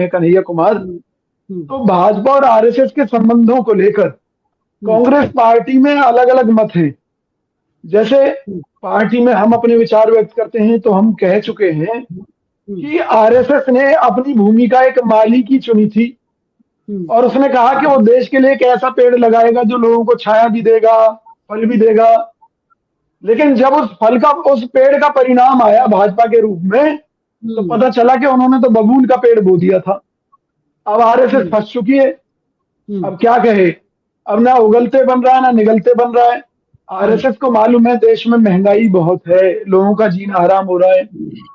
कन्हैया कुमार। हम्म, हम्म, तो भाजपा और आरएसएस के संबंधों को लेकर हम्म, कांग्रेस पार्टी में अलग अलग मत हैं। जैसे हम्म, पार्टी में हम अपने विचार व्यक्त करते हैं तो हम कह चुके हैं हम्म, कि आरएसएस ने अपनी भूमिका एक माली की चुनी थी हम्म, और उसने कहा कि वो देश के लिए एक ऐसा पेड़ लगाएगा जो लोगों को छाया भी देगा, फल भी देगा। लेकिन जब उस पेड़ का परिणाम आया भाजपा के रूप में, तो हम्म, पता चला कि उन्होंने तो बबूल का पेड़ बो दिया था। अब आरएसएस हम्म, फंस चुकी है। हम्म, अब क्या कहे। अब ना उगलते बन रहा है ना निगलते बन रहा है। हम्म, आरएसएस को मालूम है देश में महंगाई बहुत है, लोगों का जीना हराम हो रहा है।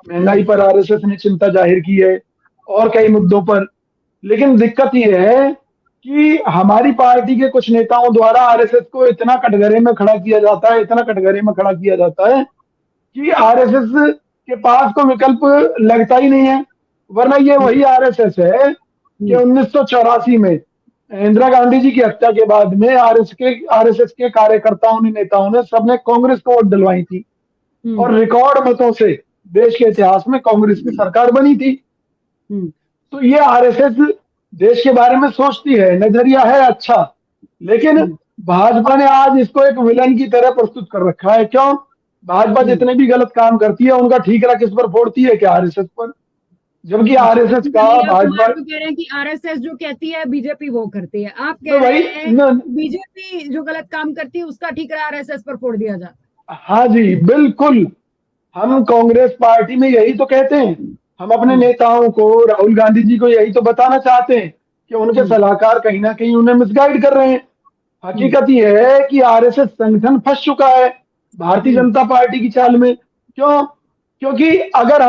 महंगाई पर आरएसएस ने चिंता जाहिर की है और कई मुद्दों पर। लेकिन दिक्कत यह है कि हमारी पार्टी के कुछ नेताओं द्वारा आरएसएस को इतना कटघरे में खड़ा किया जाता है, इतना कटघरे में खड़ा किया जाता है कि आरएसएस के पास को विकल्प लगता ही नहीं है। वरना ये वही आरएसएस है कि हम्म, 1984 में इंदिरा गांधी जी की हत्या के बाद में आरएसएस के कार्यकर्ताओं ने, नेताओं ने, सबने कांग्रेस को वोट दिलवाई थी हम्म, और रिकॉर्ड मतों से देश के इतिहास में कांग्रेस की सरकार बनी थी। हम्म, तो ये आरएसएस देश के बारे में सोचती है, नजरिया है अच्छा। लेकिन हम्म, भाजपा ने आज इसको एक विलन की तरह प्रस्तुत कर रखा है। क्यों? भाजपा हम्म। जितने भी गलत काम करती है उनका ठीकरा किस पर फोड़ती है? क्या आरएसएस पर? जबकि अच्छा, आरएसएस तो का कन्हैया भाजपा कुमार तो कह रहे हैं कि आरएसएस जो कहती है बीजेपी वो करती है, आप तो कह भाई रहे हैं न, बीजेपी जो गलत काम करती है उसका ठीकरा आरएसएस पर फोड़ दिया जाता हाँ जी बिल्कुल। हम कांग्रेस पार्टी में यही तो कहते हैं। हम अपने है। नेताओं को, राहुल गांधी जी को यही तो बताना चाहते हैं कि उनके हम्म, सलाहकार कहीं ना कहीं उन्हें मिसगाइड कर रहे हैं। हम्म, हकीकत यह है कि आरएसएस संगठन फंस चुका है भारतीय हम्म, जनता पार्टी की चाल में। क्यों? क्योंकि अगर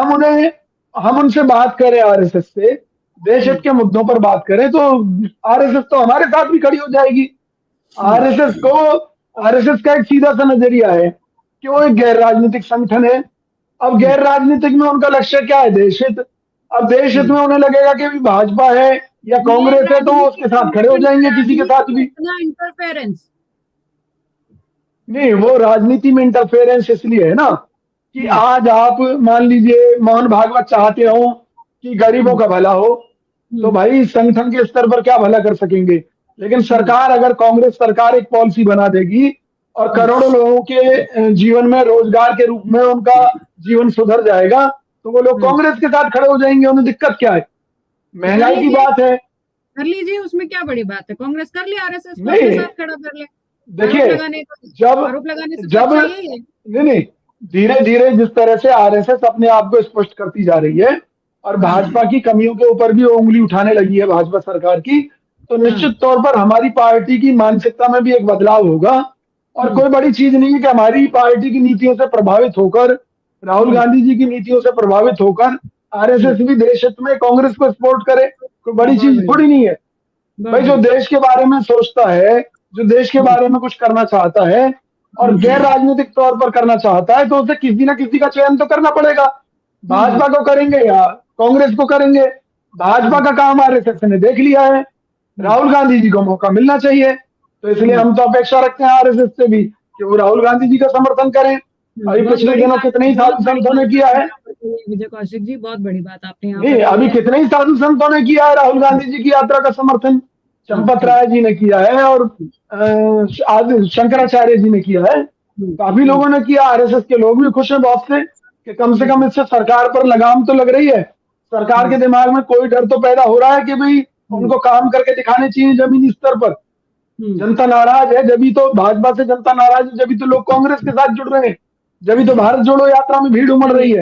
हम उनसे बात करें, आरएसएस से देश हित हम्म, के मुद्दों पर बात करें, तो आरएसएस तो हमारे साथ भी खड़ी हो जाएगी। हम्म, आरएसएस को आरएसएस का एक सीधा सा नजरिया है कि वो एक गैर राजनीतिक संगठन है। अब हम्म, गैर राजनीतिक में उनका लक्ष्य क्या है? देश हित। अब देश हित हम्म। में उन्हें लगेगा कि भी भाजपा है या गैर कांग्रेस है तो वो उसके राजनीतिक साथ खड़े हो संगठन जाएंगे पर किसी के साथ राजनीति में भी। इतना इंटरफेरेंस। नहीं, वो राजनीति में इंटरफेरेंस इसलिए है ना कि हम्म, आज आप मान लीजिए मोहन भागवत चाहते हो कि गरीबों हम्म, का भला हो, तो हम्म, भाई संगठन के स्तर पर क्या भला कर सकेंगे? लेकिन हम्म, सरकार, अगर कांग्रेस सरकार एक पॉलिसी बना देगी और हम्म, करोड़ों लोगों के जीवन में रोजगार के रूप में उनका जीवन सुधर जाएगा, तो वो लोग हम्म। कांग्रेस के साथ खड़े हो जाएंगे। उन्हें दिक्कत क्या है? तो कर महंगाई की लीजिए, बात है। कर लीजिए, उसमें क्या बड़ी बात है? कांग्रेस कर ले, आरएसएस को अपने नहीं, साथ खड़ा कर ले। देखिए, जब आरोप लगाने से तो जब अच्छा यही है। नहीं नहीं, धीरे धीरे जिस तरह से आरएसएस अपने आप को स्पष्ट करती जा रही है और हाँ, भाजपा की कमियों के ऊपर भी वो उंगली उठाने लगी है भाजपा सरकार की, तो हाँ, निश्चित तौर पर हमारी पार्टी की मानसिकता में भी एक बदलाव होगा। और हम्म, कोई बड़ी चीज नहीं है कि हमारी पार्टी की नीतियों से प्रभावित होकर, राहुल हम्म, गांधी जी की नीतियों से प्रभावित होकर हम्म। आरएसएस भी देश हित में कांग्रेस को सपोर्ट करे। कोई बड़ी बहुत चीज बढ़िया, थोड़ी नहीं है। भाई बहुत जो बढ़िया। देश के बारे में सोचता है, जो देश के हम्म, बारे में कुछ करना चाहता है और गैर हम्म, राजनीतिक तौर पर करना चाहता है, तो उसे किसी ना किसी का चयन तो करना पड़ेगा। हम्म, भाजपा को करेंगे या कांग्रेस को करेंगे? भाजपा हम्म, का काम आरएसएस ने देख लिया है। हम्म, राहुल गांधी जी को मौका मिलना चाहिए। तो इसलिए हम्म, हम तो अपेक्षा रखते हैं आरएसएस से भी कि वो राहुल गांधी जी का समर्थन करें। अभी बहुत पिछले बड़ी दिनों बात, कितने ही बहुत साधु बड़ी संतों ने बात किया आपने है। यहाँ पर कही है विजय कौशिक जी, बहुत बड़ी बात आपने यहाँ पर नहीं, कही अभी है। कितने ही साधु संतों ने किया है राहुल गांधी जी की यात्रा का समर्थन। हम्म, चंपत हम्म, राय जी ने किया है और आदि शंकराचार्य जी ने किया है। हम्म, काफी हम्म, लोगों ने किया। आरएसएस के लोग भी खुश हैं बहुत से कि कम से हम्म, कम इससे सरकार पर लगाम तो लग रही है। सरकार के हम्म, दिमाग में कोई डर तो पैदा हो रहा है कि भाई हम्म, उनको काम करके दिखाने चाहिए जमीनी स्तर पर। हम्म। जनता नाराज है, जब तो भाजपा से जनता नाराज है, जब तो लोग कांग्रेस के साथ जुड़ रहे हैं, जब तो भारत जोड़ो यात्रा में भीड़ उमड़ रही चलिए, है।